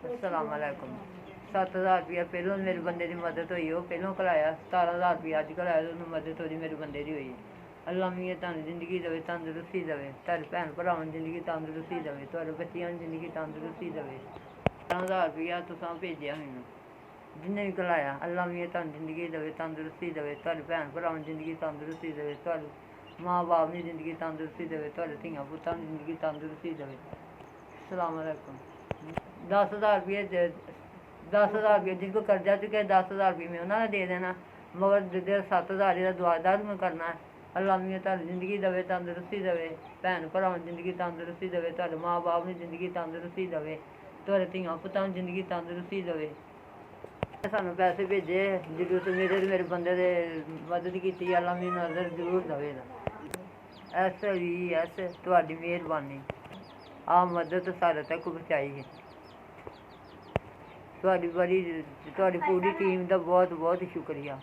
अस्सलामुअलैकुम। 7,000 रुपया पहलों मेरे बंदे की मदद हुई, वो पहलों घलाया। 17,000 रुपया अज घलाया, तो मदद हो मेरे बंदे की हुई। अल्लाह मियाँ तुहानू जिंदगी देवे, तंदुरुस्ती देवे, तुहाडे भैन भरावां नूं जिंदगी तंदुरुस्ती देवे, तुहाडे बच्चियां नूं जिंदगी तंदुरुस्ती देवे। 17,000 रुपया तुसां भेजिया मैनूं, जिन्हें भी घलाया। अल्लाह मियाँ तुहानू जिंदगी देवे, तंदुरुस्ती देवे, तुहाडे भैन भरावां नूं जिंदगी तंदुरुस्ती देवे, तुहाडे माँ बाप नूं जिंदगी तंदुरुस्ती देवे, तुहाडे धियां पुत्तां नूं जिंदगी तंदुरुस्ती देवे। अस्सलामुअलैकुम। 10,000 रुपये 10,000 रुपये जिनको कर्जा चुके 10,000 रुपये में उन्होंने दे देना, मगर जो 7,000 का दुआदार में करना है। अल्लाह मियाँ तुहानू जिंदगी देवे, तंदुरुस्ती देवे, भैन भरावां जिंदगी तंदुरुस्ती देवे, तुहाडे माँ बाप नूं जिंदगी तंदुरुस्ती देवे, तुहाडे धियां पुत्तां नूं जिंदगी तंदुरुस्ती देवे। सानू पैसे भेजे जरूरत मेरे बंदे दे मदद की, अल्लाह मेरी नज़र जरूर देवेगा। SVS तुहाडी मेहरबानी, आ मदद सारे तक पहुँचाई है। तुहाडी पूरी टीम का बहुत बहुत शुक्रिया।